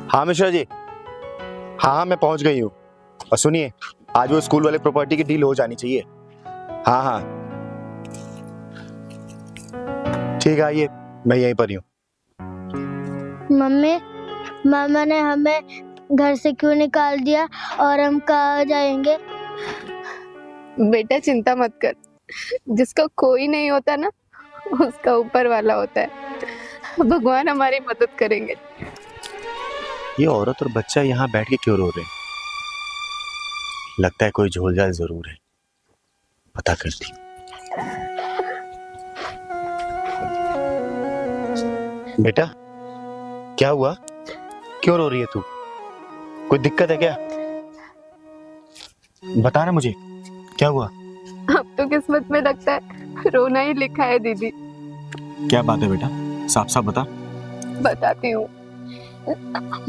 हाँ मिश्रा जी, हाँ मैं पहुंच गई हूँ। और सुनिए, आज वो स्कूल वाले प्रॉपर्टी की डील हो जानी चाहिए। हाँ हाँ ठीक है, आइए, मैं यहीं पर ही हूँ। मम्मी, मामा ने हमें घर से क्यों निकाल दिया और हम कहाँ जाएंगे? बेटा चिंता मत कर, जिसका कोई नहीं होता ना, उसका ऊपर वाला होता है। भगवान हमारी मदद करेंगे। ये औरत और बच्चा यहाँ बैठ के क्यों रो रहे हैं? लगता है कोई झोलझाल जरूर है, पता करती हूँ। बेटा क्या हुआ, क्यों रो रही है तू? कोई दिक्कत है क्या? बता ना मुझे, क्या हुआ? अब तो किस्मत में लगता है रोना ही लिखा है दीदी। क्या बात है बेटा, साफ साफ बता। बताती हूँ।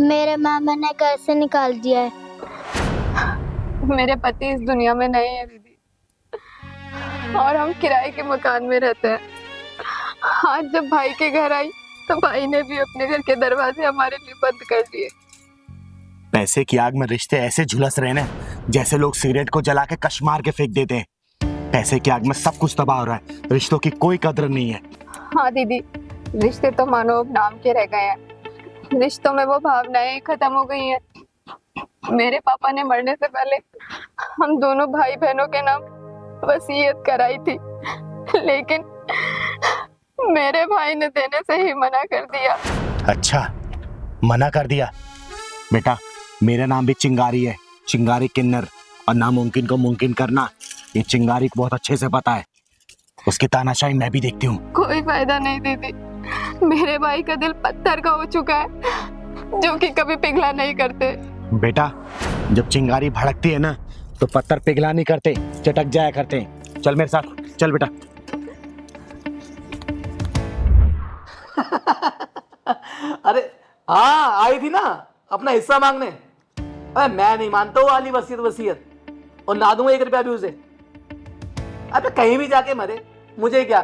मेरे मामा ने घर से निकाल दिया है। मेरे पति इस दुनिया में नहीं है दीदी, और हम किराए के मकान में रहते हैं। आज जब भाई के घर आई तो भाई ने भी अपने घर के दरवाजे हमारे लिए बंद कर दिए। पैसे की आग में रिश्ते ऐसे झुलस रहे ना, जैसे लोग सिगरेट को जला के कश मार के फेंक देते हैं। पैसे की आग में सब कुछ तबाह हो रहा है, रिश्तों की कोई कदर नहीं है। हाँ दीदी, रिश्ते तो मानो अब नाम के रह गए हैं। रिश्तों में वो भावनाएं खत्म हो गई हैं। मेरे पापा ने मरने से पहले हम दोनों भाई बहनों के नाम वसीयत कराई थी, लेकिन मेरे भाई ने देने से ही मना कर दिया। अच्छा, मना कर दिया? बेटा मेरा नाम भी चिंगारी है, चिंगारी किन्नर, और नामुमकिन को मुमकिन करना ये चिंगारी को बहुत अच्छे से पता है। उसकी तानाशाही मैं भी देखती हूँ। कोई फायदा नहीं दीदी, मेरे भाई का दिल पत्थर का हो चुका है, जो कि कभी पिघला नहीं करते। बेटा जब चिंगारी भड़कती है ना, तो पत्थर पिघला नहीं करते, चटक जाया करते हैं। चल मेरे साथ, चल बेटा। अरे हाँ, आई थी ना अपना हिस्सा मांगने। अरे मैं नहीं मानता वो वाली वसीयत वसीयत, और ना दूंगा 1 रुपया भी उसे। अबे कहीं भी जाके मरे, मुझे क्या।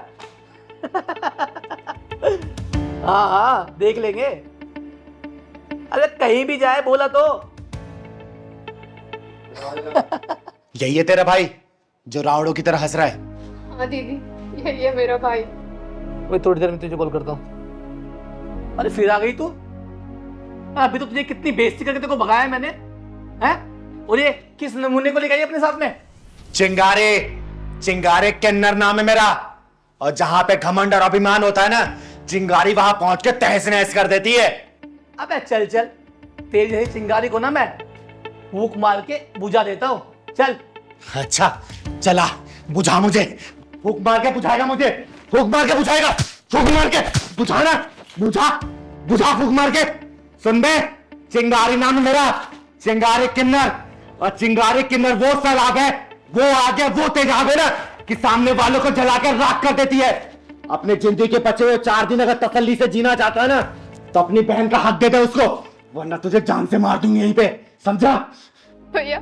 हाँ हाँ देख लेंगे। अरे कहीं भी जाए बोला तो। यही है तेरा भाई जो रावड़ों की तरह हंस रहा है? हाँ दीदी, यही है मेरा भाई। मैं थोड़ी देर में तुझे कॉल करता हूँ। अरे फिर आ गई तू? अभी तो तुझे कितनी बेइज्जती करके तेरे को भगाया मैंने, हैं? और ये किस नमूने को लेकर आई अपने साथ में? चिंगारे, चिंगारे किन्नर नाम है मेरा। और जहां पे घमंड और अभिमान होता है ना, चिंगारी वहां पहुंच के तहस नहस कर देती है। अबे चल चल, तेरी जैसी चिंगारी को ना मैं फूंक मार के बुझा देता हूँ। चल। अच्छा चला, बुझा मुझे। फूंक मार के बुझाएगा मुझे, फूंक मार के बुझाएगा, फूंक मार के बुझाना, बुझा बुझा फूंक मार के। सुन बे, चिंगारी नाम है मेरा, चिंगारी किन्नर। और चिंगारी किन्नर वो सैलाब है, वो आगे वो तेजाब है ना, कि सामने वालों को जला के राख कर देती है। अपने जिंदगी के बचे हुए 4 दिन अगर तसल्ली से जीना चाहता है ना, तो अपनी बहन का हक दे दे उसको, वरना तुझे जान से मार दूंगी यहीं पे, समझा? भैया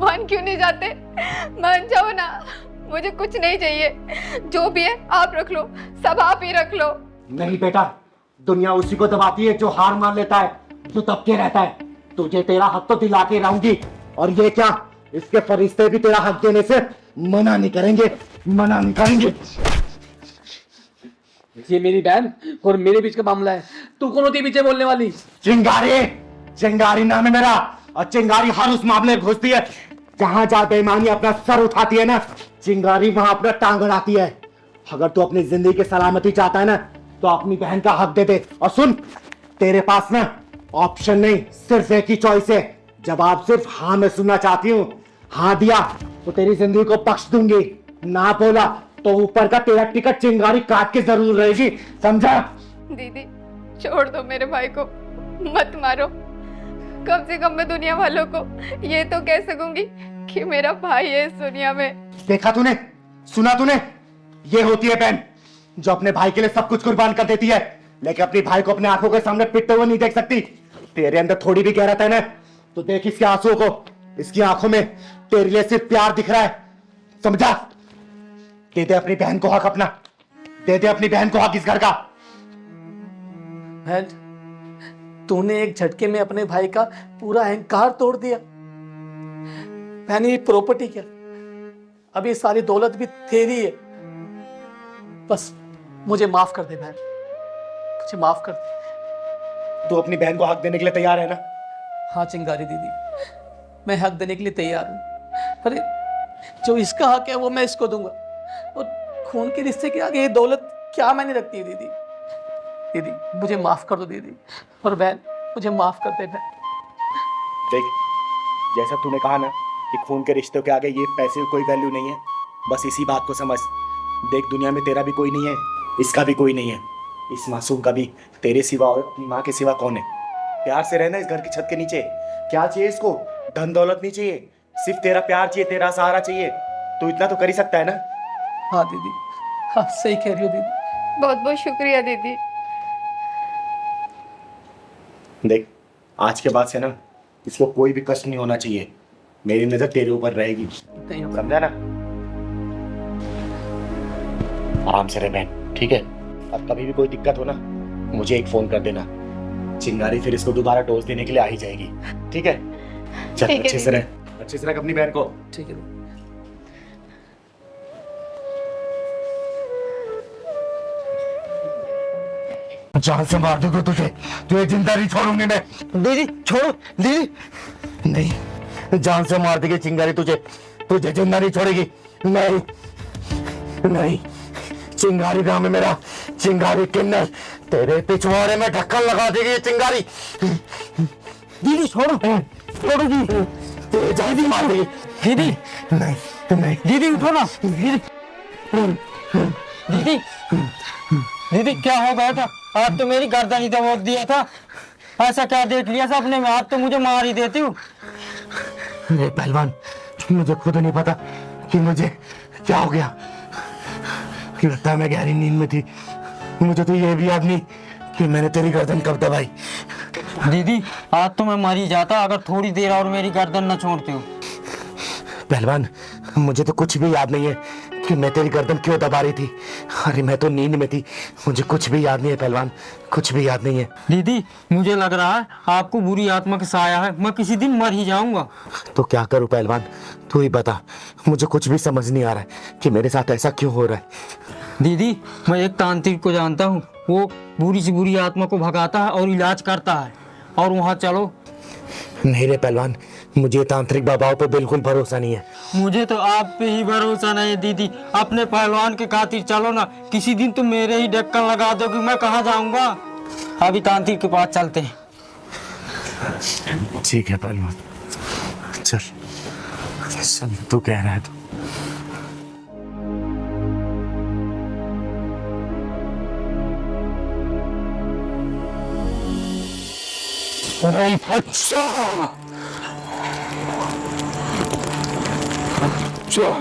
मान क्यों नहीं जाते? मान जाओ ना, मुझे कुछ नहीं चाहिए। जो भी है आप रख लो, सब आप ही रख लो। नहीं बेटा, दुनिया उसी को दबाती है जो हार मान लेता है, जो दबके रहता है। तुझे तेरा हक तो दिला के रहूंगी, और ये क्या, इसके फरिश्ते भी तेरा हक देने से मना नहीं करेंगे, मना नहीं करेंगे। ये मेरी बहन और मेरे बीच का मामला है, तू कौन होती है पीछे बोलने वाली? चिंगारी, चिंगारी नाम है मेरा। और चिंगारी हर उस मामले में घुसती है जहां जहां बेईमानी अपना सर उठाती है ना, चिंगारी वहां अपना टांग अड़ाती है। अगर तू अपनी जिंदगी की सलामती चाहता है ना, तो अपनी बहन का हक दे दे। और सुन, तेरे पास ना ऑप्शन नहीं, सिर्फ एक ही चॉइस है। जब आप सिर्फ हाँ में सुनना चाहती हूँ, हाँ दिया तो तेरी जिंदगी को बख्श दूंगी, ना बोला तो ऊपर का तेरा टिकट चिंगारी काट के जरूर रहेगी, समझा? दीदी छोड़ दो मेरे भाई को, मत मारो। कम से कम मैं दुनिया वालों को ये तो कह सकूंगी कि मेरा भाई है इस दुनिया में। देखा तूने, सुना तूने? ये होती है बहन जो अपने भाई के लिए सब कुछ कुर्बान कर देती है, लेकिन अपने भाई को अपने आंखों के सामने पिटते हुए नहीं देख सकती। तेरे अंदर थोड़ी भी गहराता है ना, तो देख इसके आंसुओं को, इसकी आंखों में तेरे लिए सिर्फ प्यार दिख रहा है, समझा? दे दे अपनी बहन को हक अपना, दे दे अपनी बहन को हक इस घर का। बहन तूने एक झटके में अपने भाई का पूरा अहंकार तोड़ दिया। बहन ये प्रॉपर्टी क्या, अब ये सारी दौलत भी तेरी है। बस मुझे माफ कर दे बहन, मुझे माफ कर दे। तू अपनी बहन को हक देने के लिए तैयार है ना? हाँ चिंगारी दीदी, मैं हक देने के लिए तैयार हूँ। अरे जो इसका हक है वो मैं इसको दूंगा, और खून के रिश्ते के आगे ये दौलत क्या मैंने रखती है दीदी। दीदी मुझे माफ कर दो दीदी, और बहन मुझे माफ कर दे बहन। देख, जैसा तूने कहा ना कि खून के रिश्तों के आगे ये पैसे की कोई वैल्यू नहीं है, बस इसी बात को समझ। देख, दुनिया में तेरा भी कोई नहीं है, इसका भी कोई नहीं है, इस मासूम का भी तेरे सिवा और अपनी माँ के सिवा कौन है। प्यार से रहना इस घर की छत के नीचे। क्या चाहिए इसको? धन दौलत नहीं चाहिए, सिर्फ तेरा प्यार चाहिए, तेरा सहारा चाहिए। तू इतना तो कर ही सकता है ना? हाँ दीदी, हाँ सही कह रही हो दीदी। बहुत बहुत शुक्रिया दीदी। देख, आज के बाद से ना इसको कोई भी कष्ट नहीं होना चाहिए। मेरी नजर तेरे ऊपर रहेगी, नहीं होगा। समझा ना? आराम से रह बहन, ठीक है? अब कभी भी कोई दिक्कत हो ना मुझे एक फोन कर देना। चिंगारी फिर इसको दोबारा डोज देने के लिए आ ही जाएगी, ठीक है? चल ठीक है अच्छे से रह, अच्छे से रख अपनी बहन को। ठीक है दीदी। जान से मार दूंगा तुझे, तुझे जिंदा नहीं छोड़ूंगी मैं। दीदी छोड़ो, दीदी नहीं, जान से मार देगी चिंगारी तुझे, तुझे जिंदा नहीं छोड़ेगी। नहीं नहीं, चिंगारी नाम है मेरा, चिंगारी किन्नर। तेरे पिछवाड़े में ढक्कन लगा देगी ये चिंगारी। दीदी छोड़ो, छोड़ो दीदी, तुझे जल्दी मार देगी। दीदी नहीं नहीं, दीदी उठो ना। दीदी दीदी दीदी क्या हो गया था? आप तो मेरी गर्दन ही दबोच दिया था। ऐसा क्या देख लिया सपने में? आप तो मुझे मार ही देती हूँ। अरे पहलवान, मुझे खुद नहीं पता कि मुझे क्या हो गया। लगता है मैं गहरी नींद में थी। मुझे तो ये भी याद नहीं कि मैंने तेरी गर्दन कब दबाई। दीदी आज तो मैं मर ही जाता अगर थोड़ी देर और मेरी गर्दन न छोड़ते हो। पहलवान, मुझे तो कुछ भी याद नहीं है कि मैं तेरी गर्दन क्यों दबा रही थी। अरे मैं तो नींद में थी, मुझे कुछ भी याद नहीं है पहलवान, कुछ भी याद नहीं है। दीदी मुझे लग रहा है आपको बुरी आत्मा का साया है, मैं किसी दिन मर ही जाऊंगा। तो क्या करूं पहलवान, तू ही बता। मुझे कुछ भी समझ नहीं आ रहा है कि मेरे साथ ऐसा क्यों हो रहा है। दीदी मैं एक तांत्रिक को जानता हूँ, वो बुरी से बुरी आत्मा को भगाता है और इलाज करता है, और वहाँ चलो। नहीं रे पहलवान, मुझे तांत्रिक बाबाओं पे बिल्कुल भरोसा नहीं है। मुझे तो आप पे ही भरोसा नहीं है दीदी। अपने पहलवान के खातिर चलो ना, किसी दिन तुम मेरे ही ढक्कन लगा दोगे, मैं कहाँ जाऊंगा। अभी तांत्रिक के पास चलते हैं। ठीक है पहलवान, चल चल, तू कह रहा है तो। अच्छा अच्छा,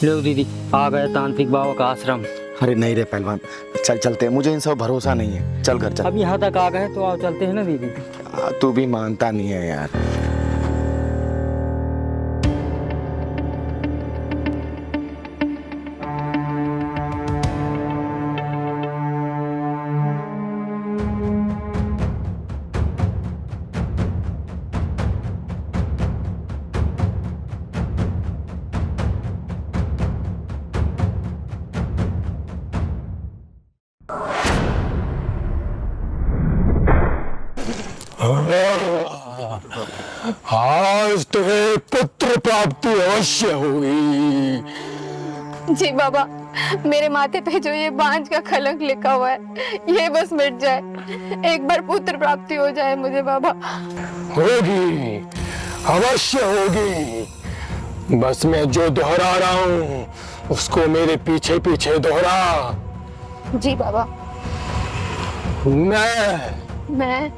लो दीदी आ गया तांत्रिक बाबा का आश्रम। अरे नहीं रे पहलवान, चल चलते हैं, मुझे इन सब भरोसा नहीं है। चल घर चल। अब यहाँ तक आ गए तो आओ चलते हैं ना दीदी। तू भी मानता नहीं है यार। आज तुम्हें पुत्र प्राप्ति अवश्य होगी। जी बाबा, मेरे माथे पे जो ये बांझ का कलंक लिखा हुआ है, ये बस मिट जाए। एक बार पुत्र प्राप्ति हो जाए मुझे बाबा। होगी, अवश्य होगी। बस मैं जो दोहरा रहा हूँ उसको मेरे पीछे पीछे दोहरा। जी बाबा। मैं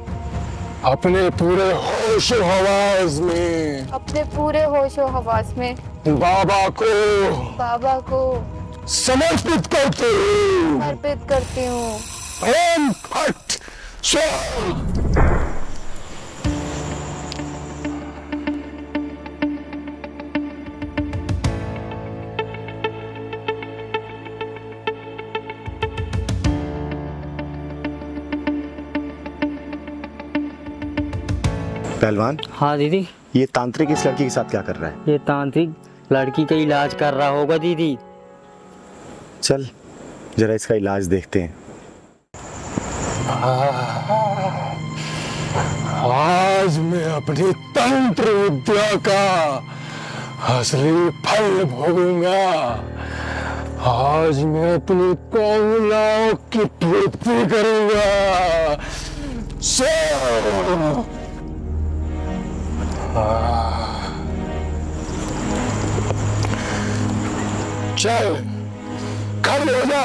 अपने पूरे होशो हवास में अपने पूरे होशो हवास में बाबा को समर्पित करते हूँ। अर्पित करती हूँ। ओम फट स्वाहा। पहलवान, हाँ दीदी। ये तांत्रिक इस लड़की के साथ क्या कर रहा है? ये तांत्रिक लड़की का इलाज कर रहा होगा दीदी। चल जरा इसका इलाज देखते हैं। आज मैं अपनी तंत्र विद्या का असली फल भोगूंगा। आज मैं अपनी कामनाओं की पूर्ति करूंगा। चल खड़े हो जा।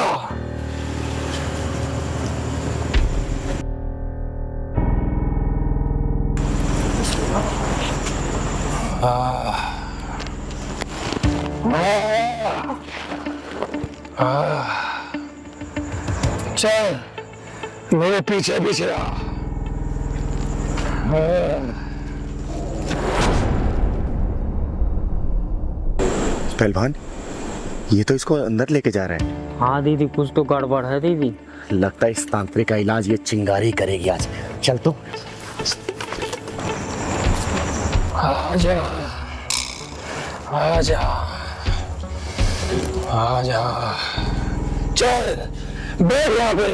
चल मेरे पीछे पीछे आ। पहलवान, ये तो इसको अंदर लेके जा रहा है। हाँ दीदी, कुछ तो गड़बड़ है दीदी। लगता है इस तांत्रिक का इलाज ये चिंगारी करेगी आज। चल तो। आजा आजा आजा। चल बैठ यहाँ पे,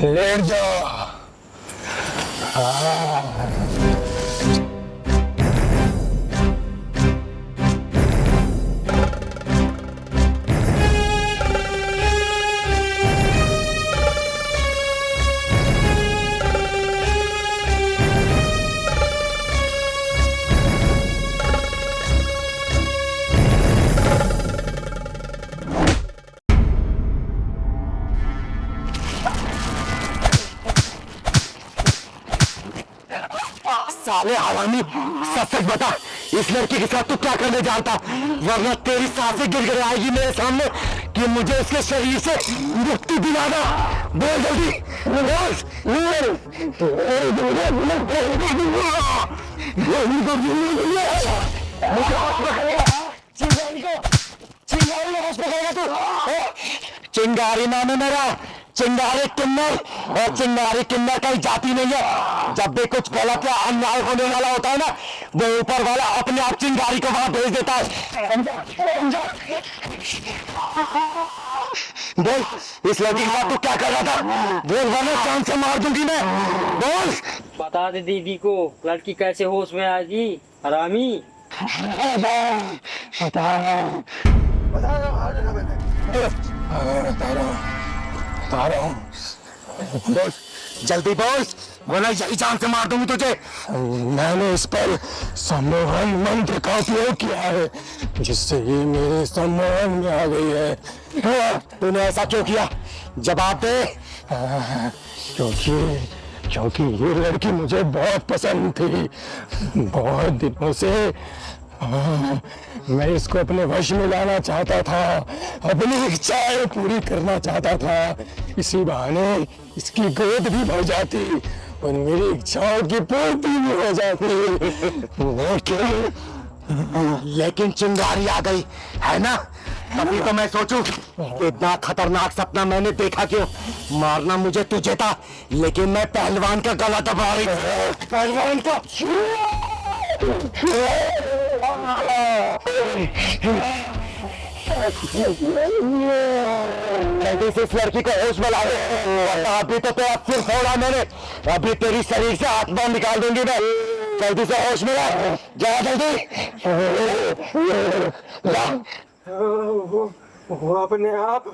लेट जा। साले हरामी, सच सच बता, इस लड़की के साथ तू क्या करने जानता? वरना तेरी सांसें गिर आएगी मेरे सामने कि मुझे इसके शरीर से मुक्ति दिलाना। बोल जल्दी, चिंगारी नाम है मेरा, चिंगारी किन्नर। और चिंगारी किन्नर कहीं जाती नहीं है। जब भी कुछ गलत या अन्याय होने वाला होता है ना, वो ऊपर वाला अपने आप चिंगारी को वहां भेज देता है। बोल, इस लड़की के साथ तू क्या कर रहा था? बोल वरना जान से मार दूंगी मैं। बोल। बता दे दीदी को लड़की कैसे होश में आएगी हरामी। बता रहा हूँ। बोल जल्दी बोल, वरना यही जान से मार दूंगी तुझे। मैंने इस पर सम्मोहन मंत्र का उपयोग किया है, जिससे ये मेरे सम्मोहन में आ गई है। तूने ऐसा क्यों किया? जवाब दे। क्योंकि ये लड़की मुझे बहुत पसंद थी। बहुत दिनों से मैं इसको अपने वश में लाना चाहता था, अपनी इच्छाएं पूरी करना चाहता था। इसी बहाने इसकी गोद भी भर जाती और मेरी इच्छाओं की पूर्ति भी हो जाती। लेकिन चिंगारी आ गई है ना, तभी तो मैं सोचूं इतना खतरनाक सपना मैंने देखा क्यों। मारना मुझे तुझे था, लेकिन मैं पहलवान का गला दबा रही थी। पहलवान का जल्दी से इस लड़की को होश में लाओ, वरना अभी तो तेरा सिर फोड़ा मैंने, अभी तेरी शरीर से आत्मा निकाल दूंगी मैं। जल्दी से होश में ला, जा जल्दी जा। वो अपने आप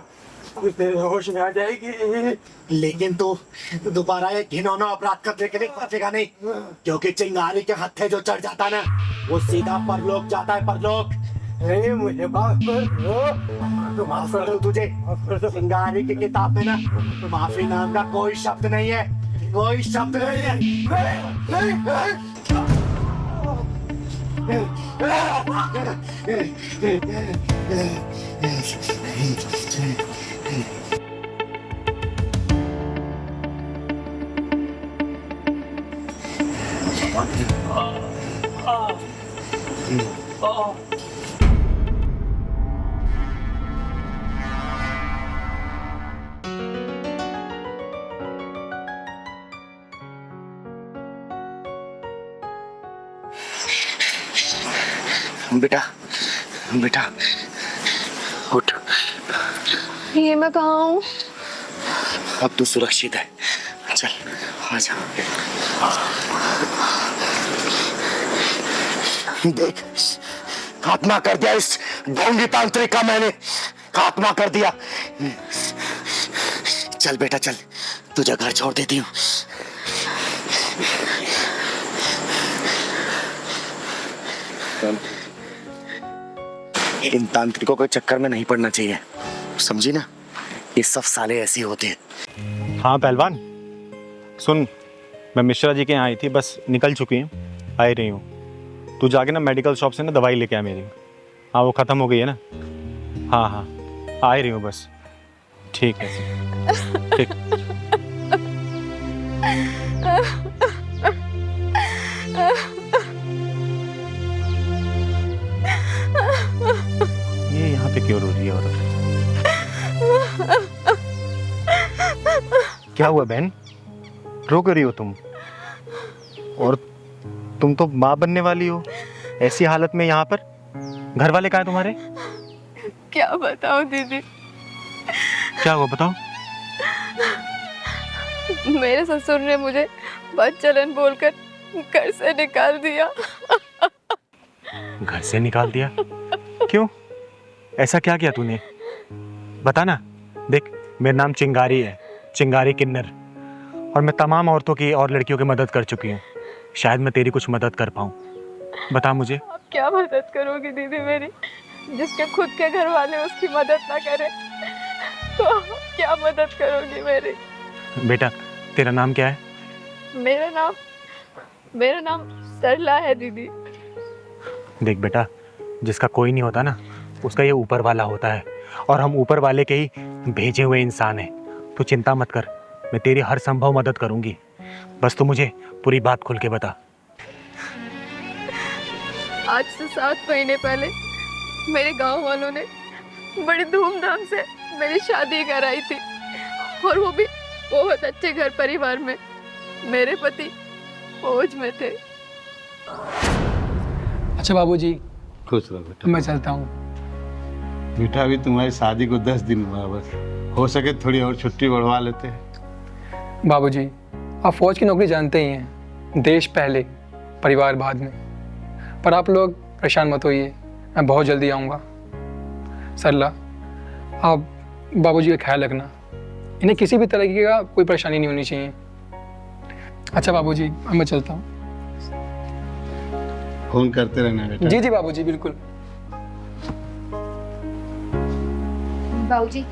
तेरे होश में आ जाएगी। लेकिन तू दोबारा ये घिनौना अपराध करने के लिए बचेगा नहीं, क्योंकि चिंगारी के हत्थे जो चढ़ जाता है ना, वो सीधा परलोक जाता है, परलोक। नहीं, मुझे माफ कर दो। माफ कर दो तुझे। चिंगारी की किताब में ना माफी नाम का कोई शब्द नहीं है, कोई शब्द नहीं है। बेटा, बेटा उठ। ये मैं कहाँ हूँ? अब तू सुरक्षित है, चल आजा। देख, खात्मा कर दिया इस ढोंगी तांत्रिक का मैंने, खात्मा कर दिया। चल बेटा चल, तुझे घर छोड़ देती हूँ। इन तांत्रिकों के चक्कर में नहीं पड़ना चाहिए, समझी ना? ये सब साले ऐसे होते हैं। हाँ पहलवान सुन, मैं मिश्रा जी के यहाँ आई थी, बस निकल चुकी हूँ, आ ही रही हूँ। तू जाके ना मेडिकल शॉप से ना दवाई लेके आ मेरी। हाँ वो ख़त्म हो गई है ना। हाँ हाँ आ ही रही हूँ बस। ठीक है ठीक। ये यहाँ पे क्यों रो रही है औरत? क्या हुआ बहन, रो क्यों रही हो तुम? और तुम तो माँ बनने वाली हो, ऐसी हालत में यहाँ पर? घर वाले कहाँ हैं तुम्हारे? क्या बताऊं दीदी, क्या हुआ बताओ। मेरे ससुर ने मुझे बदचलन बोलकर घर से निकाल दिया। घर से निकाल दिया? क्यों, ऐसा क्या किया तूने? बता ना। देख मेरा नाम चिंगारी है, चिंगारी किन्नर, और मैं तमाम औरतों की और लड़कियों की मदद कर चुकी हूँ। शायद मैं तेरी कुछ मदद कर पाऊँ, बता मुझे। आप क्या मदद करोगी दीदी मेरी? जिसके खुद के घर वाले उसकी मदद ना करें तो आप क्या मदद करोगी मेरी? बेटा तेरा नाम क्या है? मेरा नाम सरला है दीदी। देख बेटा, जिसका कोई नहीं होता ना, उसका ये ऊपर वाला होता है, और हम ऊपर वाले के ही भेजे हुए इंसान हैं। तू चिंता मत कर, मैं तेरी हर संभव मदद करूंगी, बस तू मुझे पूरी बात खुल के बता। आज से 7 महीने पहले मेरे गांव वालों ने बड़ी धूमधाम से मेरी शादी कराई थी, और वो भी बहुत अच्छे घर परिवार में। मेरे पति फौज में थे। अच्छा बाबूजी, खुश रहो बेटा। मैं चलता हूँ। बेटा अभी तुम्हारी शादी को 10 दिन हुआ, बस हो सके थोड़ी और छुट्टी बढ़वा लेते हैं। बाबूजी आप फौज की नौकरी जानते ही हैं, देश पहले परिवार बाद में। पर आप लोग परेशान मत होइए, मैं बहुत जल्दी आऊँगा। सरला आप बाबूजी का ख्याल रखना, इन्हें किसी भी तरीके का कोई परेशानी नहीं होनी चाहिए। अच्छा बाबूजी अब मैं चलता हूँ। फोन करते रहना बेटा। जी जी बाबूजी बिल्कुल। बाबूजी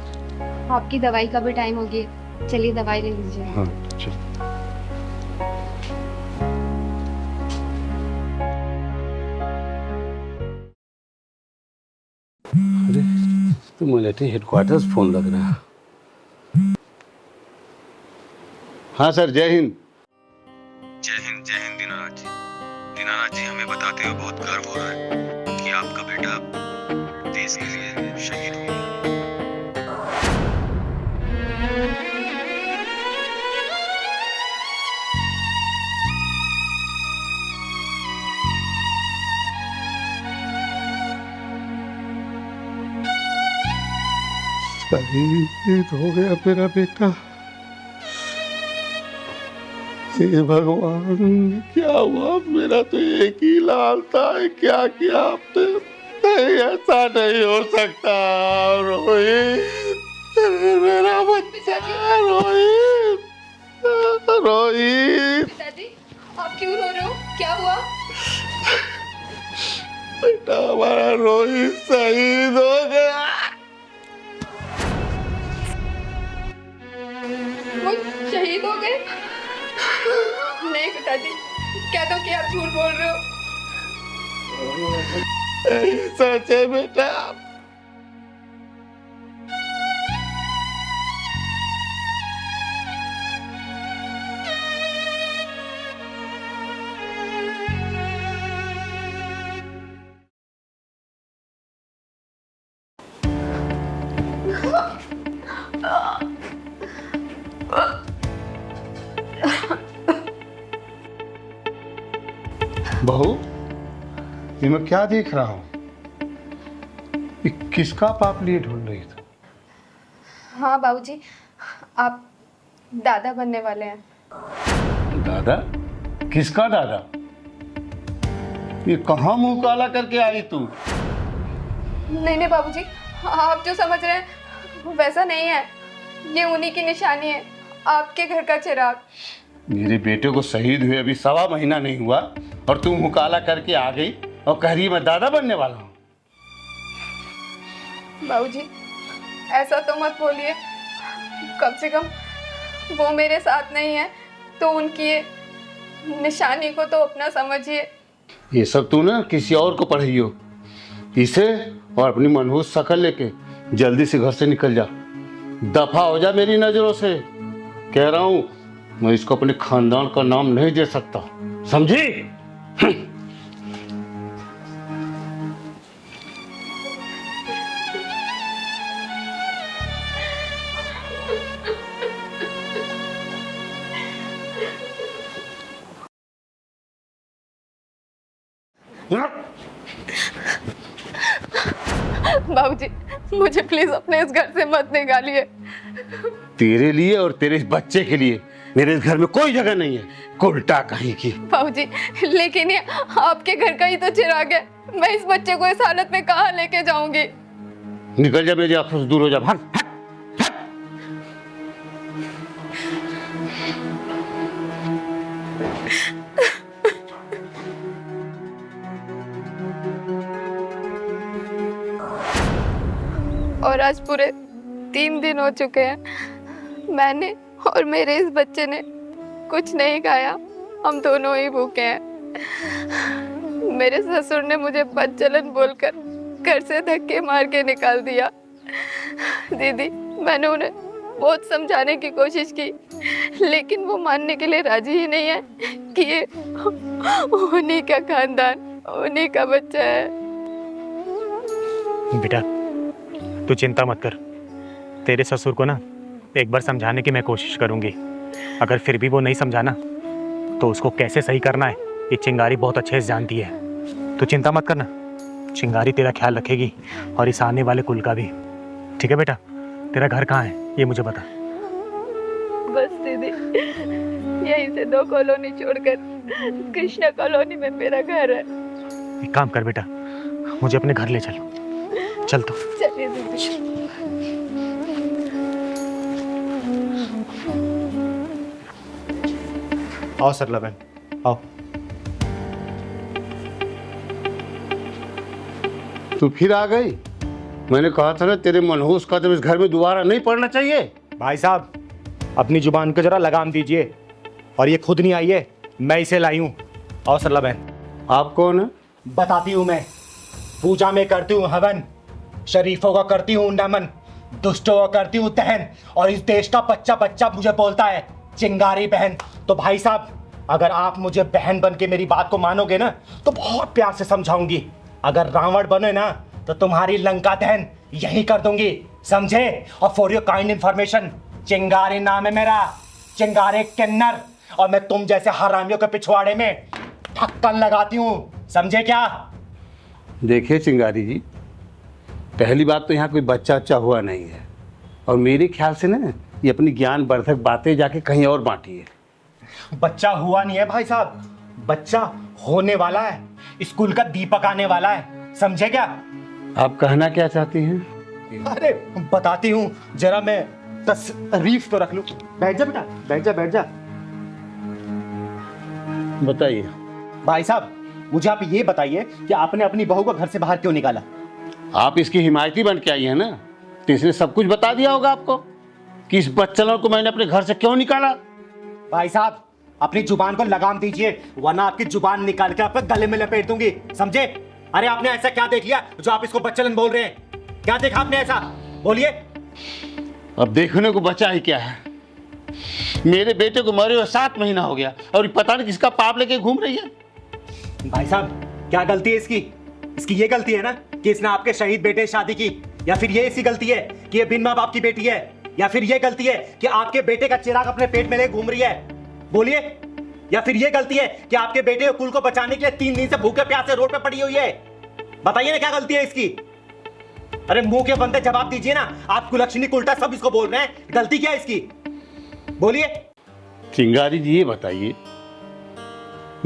आपकी दवाई का भी टाइम हो गया, चलिए दवाई ले लीजिए। हाँ चल। अरे तो मिलिट्री हेडक्वार्टर्स फोन लग रहा है। हाँ सर, जय हिंद। जय हिंद दीनानाथ जी। दीनानाथ जी हमें बताते हुए बहुत गर्व हो रहा है कि आपका बेटा देश के लिए शहीद हो गया। शहीद हो गया मेरा बेटा। हे भगवान, क्या हुआ? मेरा तो एक ही लाल था, क्या किया आपने? नहीं, ऐसा नहीं हो सकता रोहित, मेरा बच्चा रोहित, रोहित। पिताजी, आप क्यों रो रहे हो? क्या हुआ? बेटा हमारा रोहित शहीद हो गया। वो शहीद हो गए? नहीं पिताजी, क्या तो कि आप झूठ बोल रहे हो। सच है बेटा। बहू, ये मैं क्या देख रहा हूँ? ये किसका पाप लिए ढूंढ रही थी? हाँ बाबूजी, आप दादा बनने वाले हैं। दादा? किसका दादा? ये कहाँ मुंह काला करके आई तू? नहीं नहीं बाबूजी, आप जो समझ रहे हैं वैसा नहीं है। ये उन्हीं की निशानी है, आपके घर का चिराग। मेरे बेटे को शहीद हुए अभी 1.25 महीना नहीं हुआ और तू मुंह काला करके आ गई और कह रही मैं दादा बनने वाला हूँ। बाबूजी, ऐसा तो मत बोलिए। कम से कम वो मेरे साथ नहीं है तो उनकी ये निशानी को तो अपना समझिए। ये सब तू ना किसी और को पढ़ाइयो। इसे और अपनी मनहूस शक्ल लेके जल्दी से घर से निकल जा, दफा हो जा मेरी नजरों से। कह रहा हूँ, मैं इसको अपने खानदान का नाम नहीं दे सकता, समझी? बाबूजी, मुझे प्लीज अपने इस घर से मत निकालिए। तेरे लिए और तेरे इस बच्चे के लिए मेरे इस घर में कोई जगह नहीं है, उल्टा कहीं की। बाबूजी, लेकिन ये आपके घर का ही तो चिराग है। मैं इस बच्चे को इस हालत में कहाँ लेके जाऊंगी? निकल जा मेरी आंखों से दूर हो जा, भाग। और आज पूरे 3 दिन हो चुके हैं, मैंने और मेरे इस बच्चे ने कुछ नहीं खाया। हम दोनों ही भूखे हैं। मेरे ससुर ने मुझे बदचलन बोलकर घर से धक्के मार के निकाल दिया। दीदी, मैंने उन्हें बहुत समझाने की कोशिश की, लेकिन वो मानने के लिए राजी ही नहीं है कि ये उन्हीं का खानदान, उन्हीं का बच्चा है। बेटा, तू चिंता मत कर। तेरे ससुर को ना एक बार समझाने की मैं कोशिश करूंगी। अगर फिर भी वो नहीं समझाना तो उसको कैसे सही करना है ये चिंगारी बहुत अच्छे से जानती है। तू चिंता मत करना, चिंगारी तेरा ख्याल रखेगी और इस आने वाले कुल का भी। ठीक है बेटा? तेरा घर कहाँ है ये मुझे बता। बस दीदी, यहीं से 2 कॉलोनी छोड़कर कृष्णा कॉलोनी में मेरा घर है। एक काम कर बेटा, मुझे अपने घर ले चल। चल तो। चलिए दीदी। आओ सरला बहन, आओ। तू फिर आ गई? मैंने कहा था ना तेरे मनहूस का तो इस घर में दोबारा नहीं पड़ना चाहिए। भाई साहब, अपनी जुबान को जरा लगाम दीजिए। और ये खुद नहीं आई है, मैं इसे लाई हूँ। आओ सरला बहन। आप कौन है? बताती हूँ मैं। पूजा में करती हूँ हवन, शरीफों का करती हूँ नमन, दुष्टों का करती हूँ दहन, और इस देश का बच्चा बच्चा मुझे बोलता है चिंगारी बहन। तो भाई साहब, अगर आप मुझे बहन बन के मेरी बात को मानोगे ना तो बहुत प्यार से समझाऊंगी। अगर रावण बने ना तो तुम्हारी लंका दहन यही कर दूंगी, समझे? और फॉर योर काइंड इंफॉर्मेशन, चिंगारी नाम है मेरा, चिंगारी किन्नर। और मैं तुम जैसे हरामियों के पिछवाड़े में ढक्कन लगाती हूँ, समझे क्या? देखिए चिंगारी जी, पहली बात तो यहाँ कोई बच्चा अच्छा हुआ नहीं है। और मेरे ख्याल से ना ये अपनी ज्ञान वर्धक बातें जाके कहीं और बांटी है। बच्चा हुआ नहीं है भाई साहब, बच्चा होने वाला है। स्कूल का दीपक आने वाला है, समझे क्या? आप कहना क्या चाहती हैं? अरे बताती हूँ, जरा मैं तशरीफ तो रख लूं। बैठ जा बेटा, बैठ जा बैठ जा। बताइए। भाई साहब, मुझे आप ये बताइए कि आपने अपनी बहू को घर से बाहर क्यों निकाला? आप इसकी हिमायती बन के आई है ना, तो इसने सब कुछ बता दिया होगा आपको कि इस बच्चलों को मैंने अपने घर से क्यों निकाला। भाई साहब, अपनी जुबान को लगाम दीजिए, वरना आपकी जुबान निकाल के आपके गले में लपेट दूंगी, समझे? अरे आपने ऐसा क्या देख लिया जो आप इसको बच्चलन बोल रहे हैं? क्या देखा आपने ऐसा? बोलिए। अब देखने को बचा ही क्या है? मेरे बेटे को मरे हुए 7 महीना हो गया और ये पता नहीं किसका पाप लेके घूम रही है। भाई साहब, क्या गलती है इसकी? इसकी ये गलती है ना कि इसने आपके शहीद बेटे से शादी की, या फिर ये इसकी गलती है कि ये बिन माँ बाप की बेटी है, या फिर ये गलती है कि आपके बेटे का चिराग अपने पेट में ले घूम रही है? बोलिए। या फिर ये गलती है कि आपके बेटे को कुल को बचाने के लिए 3 दिन से भूखे प्यासे रोड पे पड़ी हुई है? बताइए ना, क्या गलती है इसकी? अरे मुंह के बंदे जवाब दीजिए ना। आप कुलक्षणी उल्टा सब इसको बोल रहे हैं, गलती क्या है इसकी? बोलिए। चिंगारी जी ये बताइए,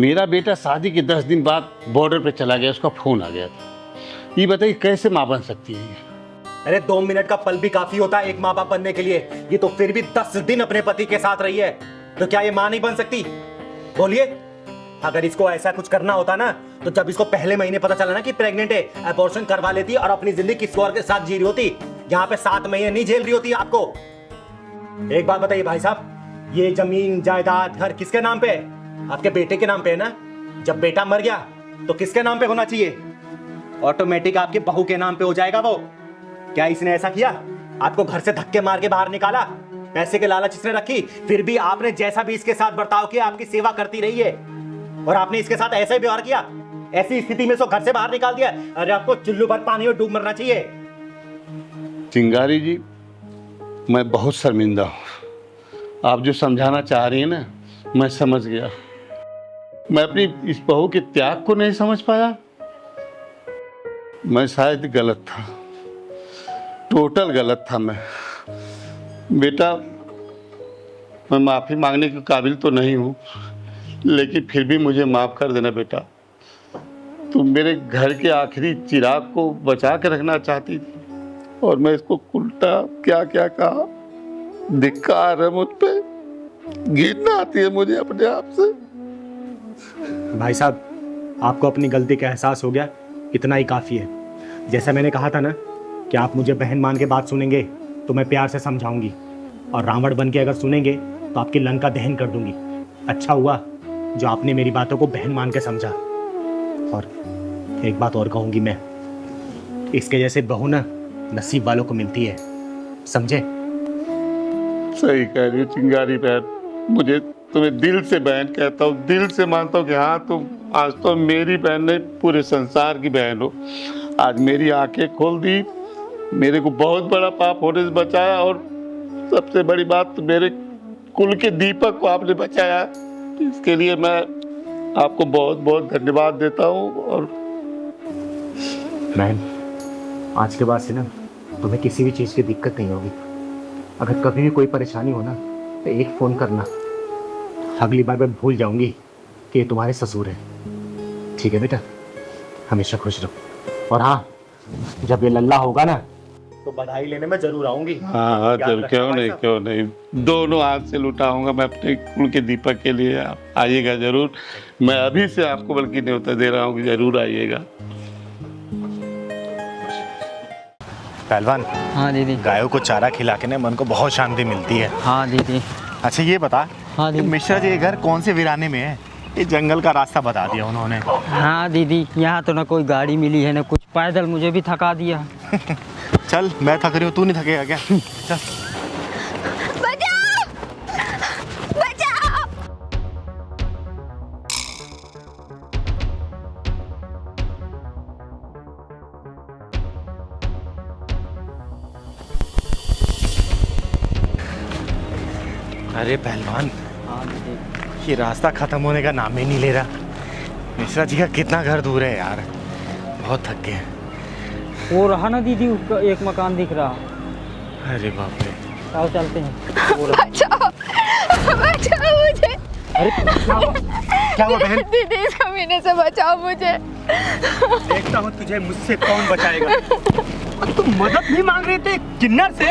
मेरा बेटा शादी के 10 दिन बाद बॉर्डर पे चला गया, उसका फोन आ गया था। ये बताइए कैसे माँ बन सकती है? अरे 2 मिनट का पल भी काफी होता है एक माँ बाप बनने के लिए। ये तो फिर भी 10 दिन अपने पति के साथ रही है, तो क्या ये माँ नहीं बन सकती? बोलिए। अगर इसको ऐसा कुछ करना होता ना, तो जब इसको पहले महीने पता चला ना कि प्रेग्नेंट है, अबॉर्शन करवा लेती और अपनी जिंदगी किसी और के साथ जी रही होती। यहाँ पे 7 महीने नहीं झेल रही होती आपको। एक बात बताइए भाई साहब, ये जमीन जायदाद घर किसके नाम पे है? आपके बेटे के नाम पे है ना? जब बेटा मर गया तो किसके नाम पे होना चाहिए? ऑटोमेटिक आपके बहू के नाम पे हो जाएगा वो। क्या इसने ऐसा किया? आपको घर से धक्के मार के बाहर निकाला, पैसे के लालच इसने रखी, फिर भी आपने जैसा भी इसके साथ बर्ताव किया, आपकी सेवा करती रही है, और आपने इसके साथ ऐसा ही व्यवहार किया। ऐसी स्थिति में इसको घर से बाहर निकाल दिया। अरे आपको चुल्लू भर पानी में डूब मरना चाहिए। चिंगारी जी, मैं बहुत शर्मिंदा हूँ। आप जो समझाना चाह रही हैं ना, मैं समझ गया। मैं अपनी इस बहू के त्याग को नहीं समझ पाया। मैं शायद गलत था, टोटल गलत था मैं। बेटा, मैं माफ़ी मांगने के काबिल तो नहीं हूँ, लेकिन फिर भी मुझे माफ़ कर देना बेटा। तुम मेरे घर के आखिरी चिराग को बचा के रखना चाहती थी, और मैं इसको उल्टा क्या क्या कहा। धिक्कार है मुझ पे, घृणा आती है मुझे अपने आप से। भाई साहब, आपको अपनी गलती का एहसास हो गया, इतना ही काफ़ी है। जैसा मैंने कहा था ना कि आप मुझे बहन मान के बात सुनेंगे तो मैं प्यार से समझाऊंगी, और रावण बन के अगर सुनेंगे तो आपकी लंका दहन कर दूंगी। अच्छा हुआ जो आपने मेरी बातों को बहन मान के समझा। और एक बात और कहूँगी मैं, इसके जैसे बहू ना नसीब वालों को मिलती है, समझे? सही कह रही हो चिंगारी बहन। मुझे तुम्हें दिल से बहन कहता हूँ, दिल से मानता हूँ कि हाँ, तुम आज तो मेरी बहन नहीं, पूरे संसार की बहन हो। आज मेरी आंखें खोल दी, मेरे को बहुत बड़ा पाप होने से बचाया, और सबसे बड़ी बात, मेरे कुल के दीपक को आपने बचाया। इसके लिए मैं आपको बहुत बहुत धन्यवाद देता हूँ। और बहन, आज के बाद से ना तुम्हें किसी भी चीज़ की दिक्कत नहीं होगी। अगर कभी भी कोई परेशानी हो ना, तो एक फ़ोन करना। अगली बार मैं भूल जाऊंगी कि ये तुम्हारे ससुर है। ठीक है बेटा, हमेशा खुश रहो। और हाँ, जब ये लल्ला होगा ना, तो बधाई लेने में जरूर आऊंगी। हाँ, जरूर, क्यों नहीं, दोनों हाथ से लुटाऊंगा मैं अपने कुल के दीपक के लिए। आप आइएगा जरूर। मैं अभी से आपको बल्कि न्योता दे रहा हूँ कि जरूर आइएगा। पहलवान, हाँ दीदी। गायों को चारा खिला के ना मन को बहुत शांति मिलती है। हाँ दीदी। अच्छा ये बता, हाँ दीदी। मिश्रा जी घर कौन से वीराने में है? ये जंगल का रास्ता बता दिया उन्होंने। हाँ दीदी, यहाँ तो ना कोई गाड़ी मिली है ना कुछ, पैदल मुझे भी थका दिया। चल, मैं थक रही हूँ, तू नहीं थकेगा क्या? चल। बचाओ! बचाओ! अरे पहलवान, ये रास्ता खत्म होने का नाम ही नहीं ले रहा। मिश्रा जी का कितना घर दूर है यार, बहुत थक गए। वो रहा ना दीदी, उसका एक मकान दिख रहा। अरे बाप रे। आओ चलते हैं। बचाओ बचाओ मुझे। अरे क्या हुआ बहन? दीदी इस कमीने से बचाओ मुझे। देखता हूँ तुझे मुझसे कौन बचाएगा। तुम मदद नहीं मांग रहे थे किन्नर से?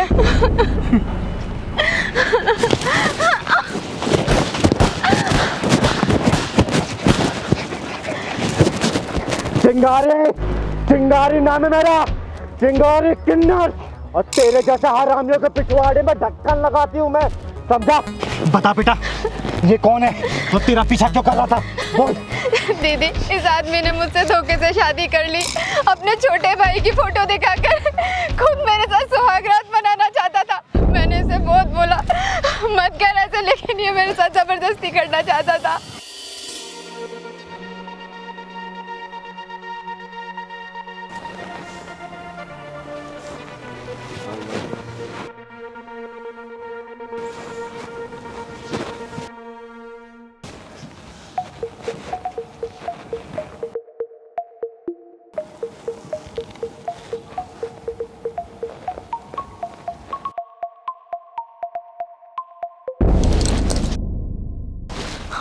चिंगारी, चिंगारी नाम है मेरा, चिंगारी किन्नर। और तेरे जैसे हरामियों के पिछवाड़े में ढक्कन लगाती हूँ मैं, समझा? बता बेटा, ये कौन है जो तेरा पीछा क्यों कर रहा था? बोल। दीदी इस आदमी ने मुझसे धोखे से शादी कर ली, अपने छोटे भाई की फोटो दिखाकर खुद मेरे साथ सुहागरात मनाना चाहता था। मैंने इसे बहुत बोला मत कर ऐसे, लेकिन ये मेरे साथ जबरदस्ती करना चाहता था।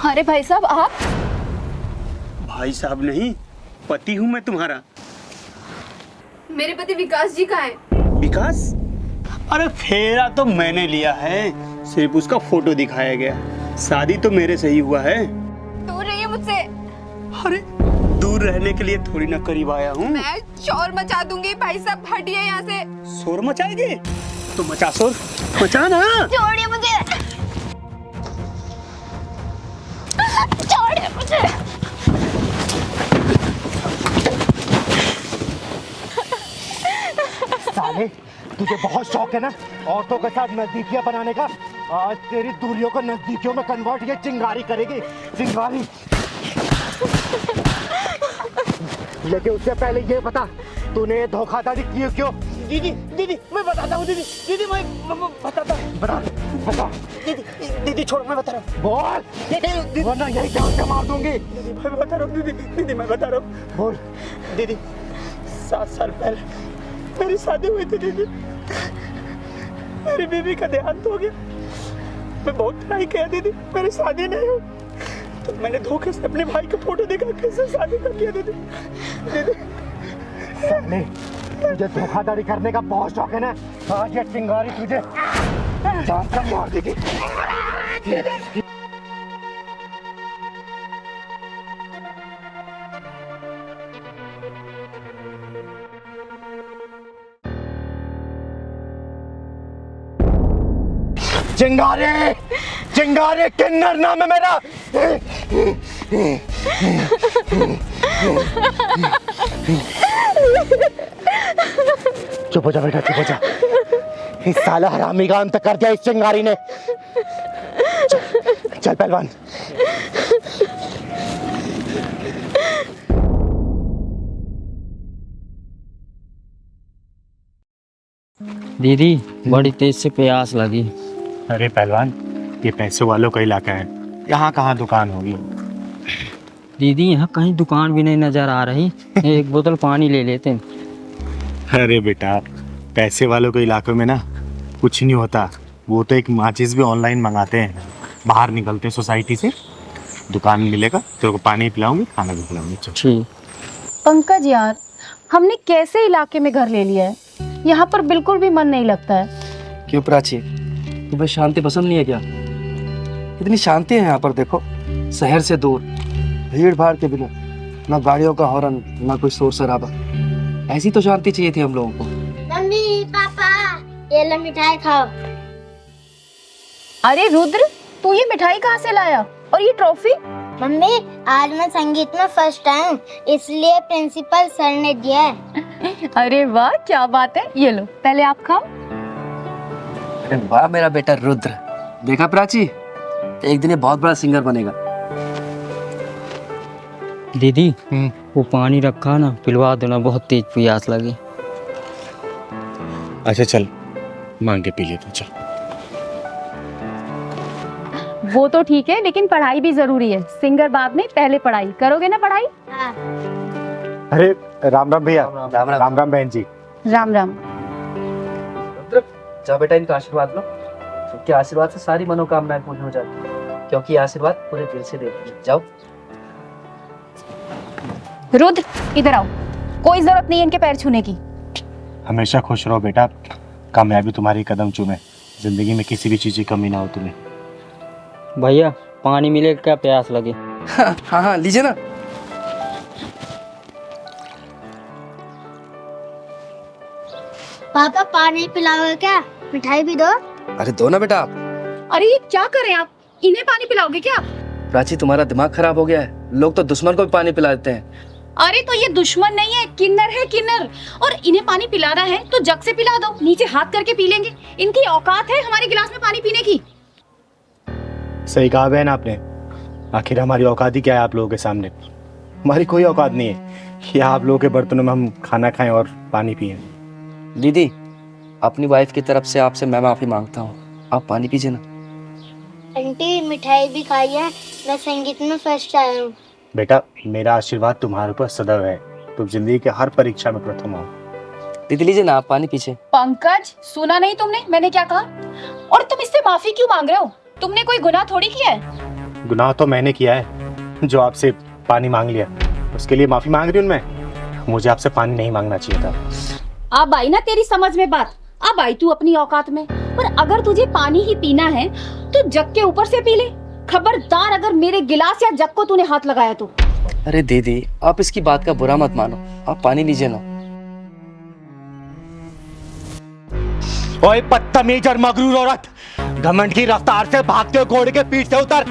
अरे भाई साहब आप? भाई साहब नहीं, पति हूँ मैं तुम्हारा। मेरे पति विकास जी कहाँ हैं? विकास? अरे फेरा तो मैंने लिया है, सिर्फ उसका फोटो दिखाया गया। शादी तो मेरे से ही हुआ है। दूर रहिए मुझसे। अरे दूर रहने के लिए थोड़ी ना करीब आया हूँ। मैं शोर मचा दूंगी। भाई साहब हटिए यहाँ से। शोर मचाएगी तो मचा, शोर मचा ना। छोड़िए मुझे, छोड़िए मुझे। साले, तुझे बहुत शौक है ना औरतों के साथ नजदीकियां बनाने का। आज तेरी दूरियों को नजदीकियों में कन्वर्ट ये चिंगारी करेगी, चिंगारी। लेकिन उससे पहले ये बता, तूने धोखाधड़ी की क्यों? दीदी दीदी मैं बताता हूँ। दीदी दीदी मैं बताता हूँ। बता। दीदी दीदी छोड़, मैं बता रहा हूँ। बोल, वरना यही जान से मार दूंगी। दीदी मैं बता रहा हूँ। दीदी दीदी मैं बता रहा हूँ। बोल। दीदी 7 साल पहले मेरी शादी हुई थी। दीदी मेरी बीवी का देहांत हो गया। मैं बहुत ट्राई किया दीदी, मेरी शादी नहीं हुई। तो मैंने धोखे से अपने भाई का फोटो देखा, कैसे शादी कर लिया दीदी। दीदी साले, तुझे धोखाधड़ी करने का बहुत शौक है ना? आज ये चिंगारी तुझे जान से मार देगी। चिंगारी, चिंगारी किन्नर नाम है मेरा। चुप हो जा बेटा, चुप हो जा। इस साला हरामी का अंत कर दिया इस चिंगारी ने। चल पहलवान। दीदी बड़ी तेज से प्यास लगी। अरे पहलवान, ये पैसे वालों का इलाका है, यहाँ कहाँ दुकान होगी? दीदी यहाँ कहीं दुकान भी नहीं नजर आ रही। एक बोतल पानी ले लेते हैं। अरे बेटा, पैसे वालों के इलाकों में ना कुछ नहीं होता। वो तो एक माचिस भी ऑनलाइन मंगाते हैं। बाहर निकलते हैं सोसाइटी से, दुकान मिलेगा, तेरे को पानी पिलाऊंगी, खाना भी खिलाऊंगी। ठीक। पंकज यार, हमने कैसे इलाके में घर ले लिया है, यहाँ पर बिल्कुल भी मन नहीं लगता है। क्यों प्राची, तुम्हें शांति पसंद नहीं है क्या? इतनी शांति है यहाँ पर, देखो शहर से दूर, भीड़ भाड़ के बिना, ना गाड़ियों का हॉर्न, ना कोई शोर शराबा। ऐसी तो शांति चाहिए थी हम लोगों को। मम्मी पापा, ये लो मिठाई खाओ। अरे रुद्र, तू ये मिठाई कहाँ से लाया और ये ट्रॉफी? मम्मी, आज मैं संगीत में फर्स्ट टाइम, इसलिए प्रिंसिपल सर ने दिया है। अरे वाह, क्या बात है। ये लो, पहले आप खाओ। अरे वाह मेरा बेटा रुद्र, देखा प्राची, एक दिन ये बहुत बड़ा सिंगर बनेगा। दीदी वो पानी रखा ना, पिलवा देना, बहुत तेज प्यास लगी। अच्छा चल, मांग के पी ले तू, चल। वो तो ठीक है, लेकिन पढ़ाई भी जरूरी है। सिंगर बाद में, पहले पढ़ाई करोगे ना। पढ़ाई। हाँ। अरे राम राम भैया। राम राम बहन जी। राम राम। जाओ बेटा, इनका आशीर्वाद लो। इनके आशीर्वाद से सारी मनोकामनाएं पूरी हो जाती है, क्योंकि ये आशीर्वाद पूरे दिल से देती है। जाओ। रुद्र, इधर आओ। कोई जरूरत नहीं है इनके पैर छूने की। हमेशा खुश रहो बेटा, कामयाबी तुम्हारी कदम चूमे, जिंदगी में किसी भी चीज की कमी ना हो तुम्हें। भैया पानी मिले, क्या प्यास लगे। हाँ हाँ, लीजिए ना। पापा पानी पिलाओगे क्या? मिठाई भी दो। अरे दो ना बेटा आप। अरे ये क्या कर रहे हैं आप? इन्हें पानी पिलाओगे क्या? प्राची, तुम्हारा दिमाग खराब हो गया है। लोग तो दुश्मन को भी पानी पिला देते हैं। अरे तो ये दुश्मन नहीं है, किन्नर है किन्नर। और इन्हें पानी पिलाना है तो जग से पिला दो, नीचे हाथ करके पी लेंगे। इनकी औकात है हमारे गिलास में पानी पीने की। सही कहा बहन आपने। आखिर हमारी औकात ही क्या है आप लोगों के सामने? हमारी कोई औकात नहीं है कि आप लोगों के बर्तनों में हम खाना खाएं और पानी पिएं। दीदी, अपनी वाइफ की तरफ से आपसे मैं माफी मांगता हूँ। आप पानी पीजिए ना। आंटी मिठाई भी खाई है, मैं संगीत में फर्स्ट आया हूँ। बेटा मेरा आशीर्वाद तुम्हारे ऊपर सदैव है, तुम जिंदगी के हर परीक्षा में प्रथम हो। दीदी लीजिए ना, आप पानी पीछे। पंकज, सुना नहीं तुमने मैंने क्या कहा? और तुम इससे माफी क्यों मांग रहे हो? तुमने कोई गुनाह थोड़ी किया है। गुनाह तो मैंने किया है, जो आपसे पानी मांग लिया उसके लिए माफी मांग रही हूँ मैं। मुझे आपसे पानी नहीं मांगना चाहिए था। अब आई ना तेरी समझ में बात, अब आई तू अपनी औकात में। पर अगर तुझे पानी ही पीना है तो जग के ऊपर से पी ले। खबरदार अगर मेरे गिलास या जग को तूने हाथ लगाया तो। अरे दीदी, आप इसकी बात का बुरा मत मानो, आप पानी लीजिए ना। ओए बदतमीज और मगरूर औरत, घमंड की रफ्तार से भागते हो घोड़े के पीठ से उतर,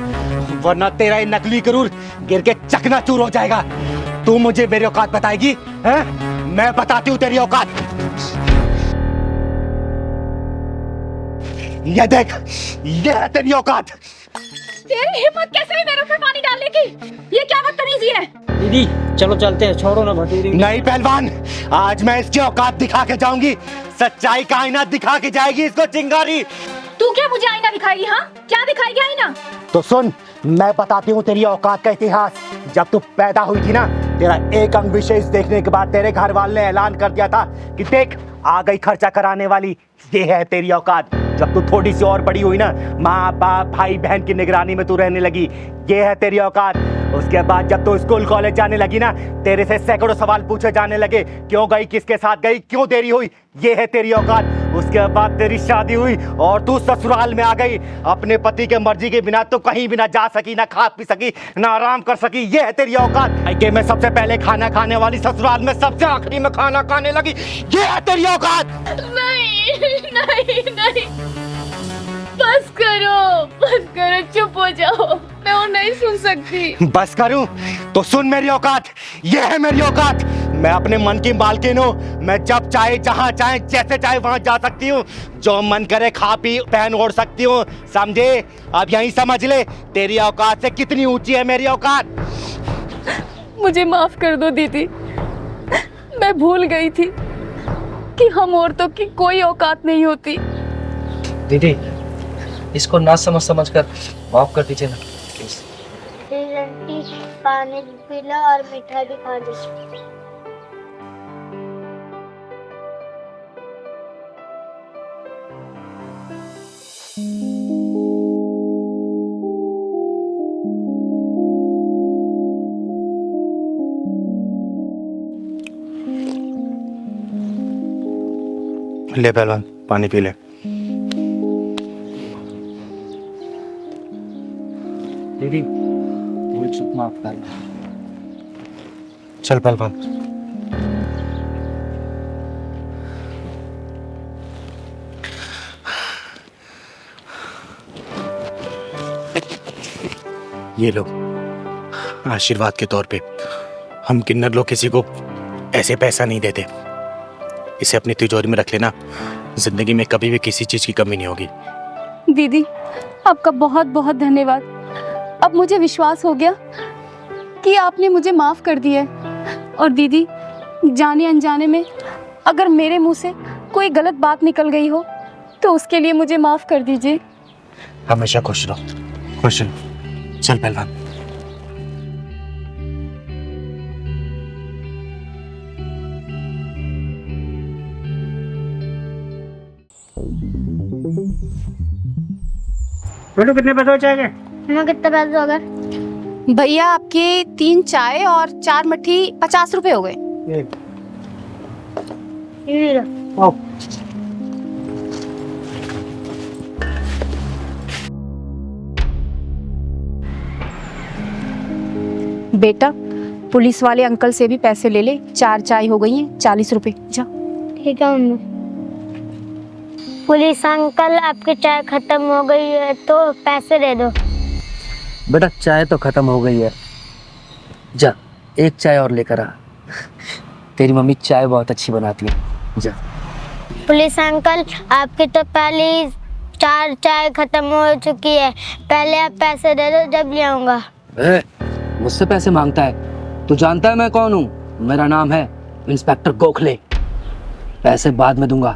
वरना तेरा ये नकली गरूर गिर के चकनाचूर हो जाएगा। तू मुझे मेरी औकात बताएगी? हैं? मैं बताती हूँ तेरी औकात। ये देख, ये है तेरी औकात। तेरी हिम्मत कैसे हुई मेरे ऊपर पानी डालने की? ये क्या बदतमीजी है? दीदी चलो चलते हैं, छोड़ो ना भटूरी। नहीं पहलवान, आज मैं इसकी औकात दिखा के जाऊंगी। सच्चाई का आईना दिखा के जाएगी इसको चिंगारी। तू क्या मुझे आईना दिखाएगी? हाँ, क्या दिखाएगी आईना? तो सुन, मैं बताती हूँ तेरी औकात का इतिहास। जब तू पैदा हुई थी ना, तेरा एक अंग विशेष देखने के बाद तेरे घर वाले ने ऐलान कर दिया था कि देख आ गई खर्चा कराने वाली। ये है तेरी औकात। जब तू थोड़ी सी और बड़ी हुई ना, माँ बाप भाई बहन की निगरानी में तू रहने लगी, ये है तेरी औकात। उसके बाद जब तू स्कूल कॉलेज जाने लगी ना, तेरे से सैकड़ों सवाल पूछे जाने लगे, क्यों गई, किसके साथ गई, क्यों देरी हुई, ये है तेरी औकात। उसके बाद तेरी शादी हुई और तू ससुराल में आ गई। अपने पति के मर्जी के बिना तो कहीं भी ना जा सकी, ना खा पी सकी, ना आराम कर सकी, ये है तेरी औकात। मायके में सबसे पहले खाना खाने वाली, ससुराल में सबसे आखिरी में खाना खाने लगी, ये है तेरी औकात। नहीं नहीं नहीं, बस करो, चुप हो जाओ, मैं और नहीं सुन सकती। बस करूं तो सुन मेरी औकात, ये है मेरी औकात। मैं अपने मन की मालकिन हूँ। मैं जब चाहे, जहाँ चाहे, जैसे चाहे वहां जा सकती हूँ। जो मन करे खा पी पहन ओढ़ सकती हूँ, समझे? अब यही समझ ले तेरी औकात से कितनी ऊंची है मेरी औकात। मुझे माफ कर दो दीदी, मैं भूल गई थी कि हम औरतों की कोई औकात नहीं होती। दीदी, इसको ना समझ कर माफ कर दीजिए ना प्लीज। प्लीज आंटी, पानी भी पी लो और मिठाई भी खा लो। ले पहलवान, पानी पी ले। दीदी मुझे माफ कर दो। चल पहलवान। ये लो आशीर्वाद के तौर पे। हम किन्नर लोग किसी को ऐसे पैसा नहीं देते। इसे अपनी तिजोरी में रख लेना, जिंदगी में कभी भी किसी चीज की कमी नहीं होगी। दीदी, आपका बहुत बहुत धन्यवाद। अब मुझे विश्वास हो गया कि आपने मुझे माफ कर दिया है। और दीदी, जाने अनजाने में अगर मेरे मुंह से कोई गलत बात निकल गई हो तो उसके लिए मुझे माफ कर दीजिए। हमेशा खुश रहो, खुश रहो। चल पहलवान। बेटू कितने पैसे हो जाएंगे? हमें कितने पैसे हो गए? भैया आपके 3 चाय और 4 मट्ठी 50 रुपए हो गए। ये लो। आओ। बेटा पुलिस वाले अंकल से भी पैसे ले ले, 4 चाय हो गई हैं 40 रुपए। जा। ठीक है मम्मी। पुलिस अंकल आपकी चाय खत्म हो गई है तो पैसे दे दो। बेटा चाय तो खत्म हो गई है, जा 1 चाय और लेकर आ। तेरी मम्मी चाय बहुत अच्छी बनाती है, जा। पुलिस अंकल आपकी तो पहले 4 चाय खत्म हो चुकी है, पहले आप पैसे दे दो जब ले आऊंगा। मुझसे पैसे मांगता है? तू जानता है मैं कौन हूँ? मेरा नाम है इंस्पेक्टर गोखले। पैसे बाद में दूंगा,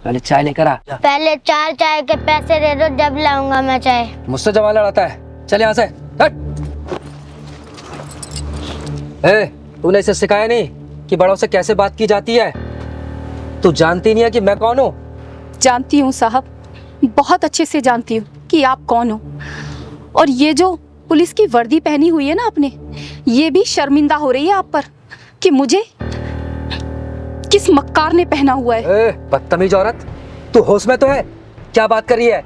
पहले चाय लेकर आ। पहले 4 चाय के पैसे दे दो जब लाऊंगा मैं चाय। मुझसे जवान लड़ाता है, चल यहाँ से हट। तूने इसे सिखाया नहीं कि बड़ों से कैसे बात की जाती है? तू जानती नहीं है कि मैं कौन हूँ? जानती हूँ साहब, बहुत अच्छे से जानती हूँ कि आप कौन हो। और ये जो पुलिस की वर्दी पहनी हुई है ना आपने, ये भी शर्मिंदा हो रही है आप पर कि मुझे किस मक्कार ने पहना हुआ है। बदतमीज औरत, तू होश में तो है? क्या बात कर रही है?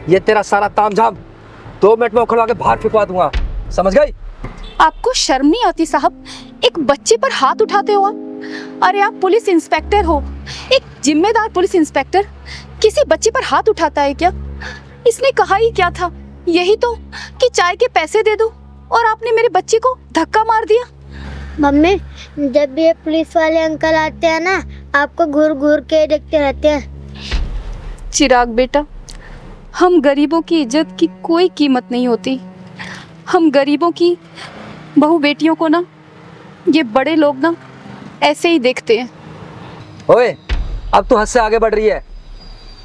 ये तेरा सारा तामझाम 2 मिनट में उखड़वा के बाहर फेंकवा दूंगा, समझ गई? आपको शर्म नहीं आती साहब? एक बच्चे पर हाथ उठाते हो आप? अरे आप पुलिस इंस्पेक्टर हो, एक जिम्मेदार पुलिस इंस्पेक्टर किसी बच्चे पर हाथ उठाता है क्या? इसने कहा ही क्या था? यही तो कि चाय के पैसे दे दो, और आपने मेरे बच्चे को धक्का मार दिया। मम्मी जब भी ये पुलिस वाले अंकल आते हैं ना, आपको घूर घूर के देखते रहते हैं। चिराग बेटा, हम गरीबों की इज्जत की कोई कीमत नहीं होती। हम गरीबों की बहू बेटियों को ना ये बड़े लोग ना ऐसे ही देखते हैं। ओए, अब तू हद से आगे बढ़ रही है।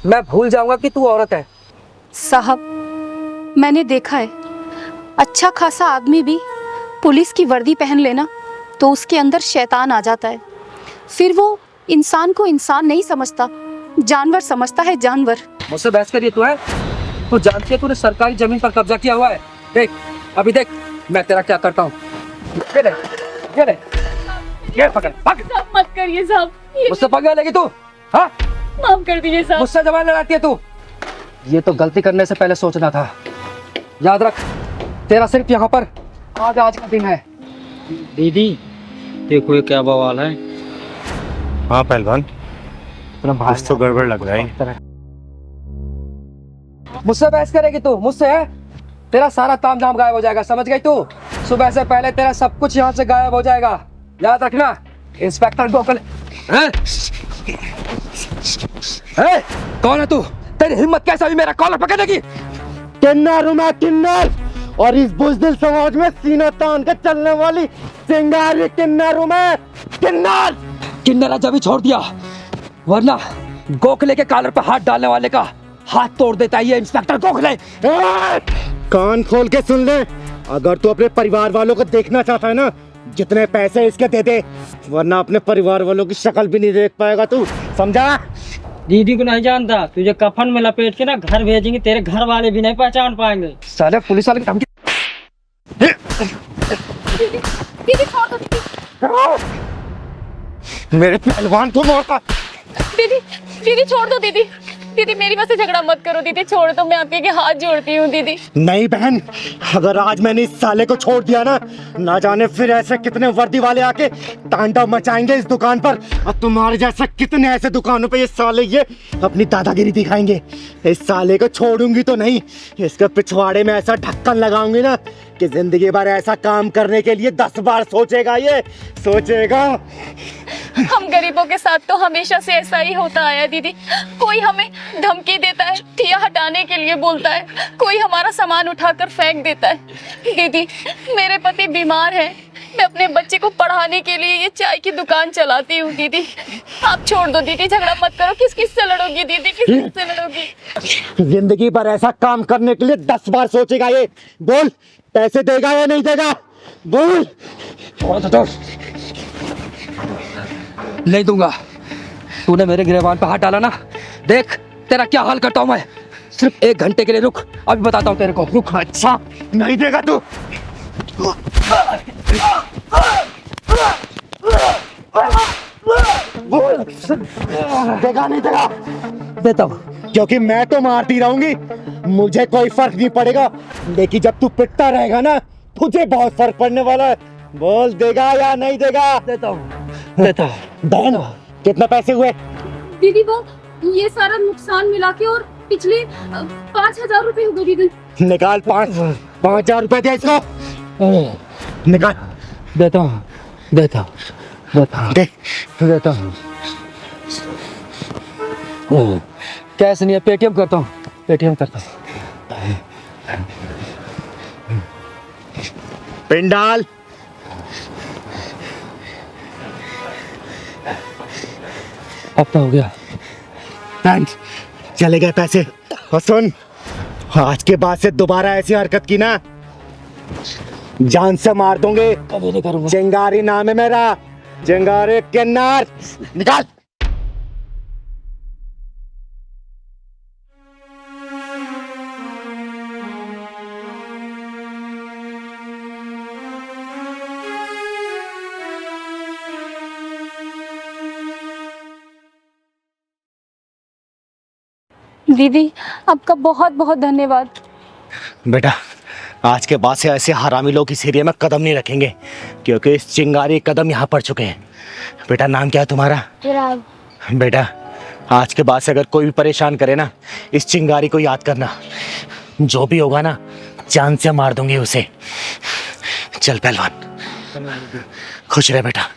मैं भूल जाऊंगा कि तू औरत है। साहब मैंने देखा है, अच्छा खासा आदमी भी पुलिस की वर्दी पहन लेना तो उसके अंदर शैतान आ जाता है। फिर वो इंसान को इंसान नहीं समझता, जानवर समझता है, जानवर। मुझसे बहस करिए तू है? तू जानती है तूने सरकारी जमीन पर कब्जा किया हुआ है? देख, अभी देख मैं तेरा क्या करता हूँ। ये पकड़, साहब मत करिए साहब, मुझसे पकड़ लेगी तू? हाँ, माफ कर दीजिए साहब। मुझसे जबान लड़ाती है तू? ये तो गलती करने से पहले सोचना था। याद रख, तेरा सिर्फ यहाँ पर आज का दिन है। दीदी देखो ये क्या बवाल है। हाँ पहलवान, कुछ तो गड़बड़ लग रहा है। मुझसे बहस करेगी तू? मुझसे है? तेरा सारा तामझाम गायब हो जाएगा, समझ गई तू? सुबह से पहले तेरा सब कुछ यहाँ से गायब हो जाएगा, याद रखना। इंस्पेक्टर गोखले। कौन है तू? तेरी हिम्मत कैसे हुई मेरा कॉलर पकड़ने की? किन्नर हूं मैं, किन्नर, और इस बुज़दिल समाज में सीना तान के चलने वाली चिंगारी किन्नर हूं मैं, किन्नर। किन्नर जब ही छोड़ दिया, वरना गोखले के कॉलर पर हाथ डालने वाले का हाथ तोड़ देता है ये इंस्पेक्टर गोखले। कान खोल के सुन ले, अगर तू अपने परिवार वालों को देखना चाहता है ना, जितने पैसे इसके दे दे, वरना अपने परिवार वालों की शक्ल भी नहीं देख पाएगा तू, समझा? दीदी को नहीं जानता, तुझे कफन में लपेट के ना घर भेजेंगे, तेरे घर वाले भी नहीं पहचान पाएंगे। साले पुलिस वाले की धमकी। दीदी छोड़ दो दीदी। मेरे पहलवान को मारता। दीदी छोड़ दो दीदी। दीदी मेरी वजह से झगड़ा मत करो दीदी, छोड़ दो, मैं आपके हाथ जोड़ती हूँ दीदी। नहीं बहन, अगर आज मैंने इस साले को छोड़ दिया ना जाने फिर ऐसे कितने वर्दी वाले आके तांडव मचाएंगे इस दुकान पर, और तुम्हारे जैसे कितने ऐसे दुकानों पे ये साले ये अपनी दादागिरी दिखाएंगे। इस साले को छोड़ूंगी तो नहीं, इसके पिछवाड़े में ऐसा ढक्कन लगाऊंगी ना कि जिंदगी भर ऐसा काम करने के लिए 10 बार सोचेगा, ये सोचेगा। हम गरीबों के साथ तो हमेशा से ऐसा ही होता आया दीदी। कोई हमें धमकी देता है, ठिया हटाने के लिए बोलता है, कोई हमारा सामान उठाकर फेंक देता है। दीदी मेरे पति बीमार है, मैं अपने बच्चे को पढ़ाने के लिए ये चाय की दुकान चलाती हूँ। दीदी आप छोड़ दो दीदी, झगड़ा मत करो। किस किस से लड़ोगी दीदी, किस किस से लड़ोगी? जिंदगी भर ऐसा काम करने के लिए 10 बार सोचेगा ये। बोल, पैसे देगा या नहीं देगा? बोल। नहीं दूंगा। तूने मेरे गिरबान पर हाथ डाला ना, देख तेरा क्या हाल करता हूँ मैं। सिर्फ 1 घंटे के लिए रुक, अभी बताता हूँ तेरे को। रुक। अच्छा नहीं देगा तू। देगा नहीं देगा? देता हूँ। क्योंकि मैं तो मारती रहूंगी, मुझे कोई फर्क नहीं पड़ेगा, लेकिन जब तू पिटता रहेगा ना तुझे बहुत फर्क पड़ने वाला है। बोल देगा या नहीं देगा? देता हूँ। देता हूँ। बहन कितने पैसे हुए? दीदी वो ये सारा नुकसान मिला के और पिछले 5,000 रुपए हो गए दीदी। निकाल 5,000 रुपए दे इसको। निकाल। देता हूँ। देता हूँ। देता हूँ। दे। देता हूँ। कैश नहीं है, पेटीएम करता हूँ। पेटीएम करता हूँ। पिन डाल। अब तो हो गया। थैंक्स, चले गए पैसे। और सुन, आज के बाद से दोबारा ऐसी हरकत की ना जान से मार दूंगे। कभी नहीं करूँगा। चिंगारी नाम है मेरा, चिंगारी किन्नर। निकाल। दीदी आपका बहुत बहुत धन्यवाद। बेटा आज के बाद से ऐसे हरामी लोग इस एरिया में कदम नहीं रखेंगे, क्योंकि इस चिंगारी कदम यहाँ पड़ चुके हैं। बेटा नाम क्या है तुम्हारा? चिराग। बेटा आज के बाद से अगर कोई भी परेशान करे ना, इस चिंगारी को याद करना। जो भी होगा ना जान से मार दूंगी उसे। चल पहलवान, खुश रहे बेटा।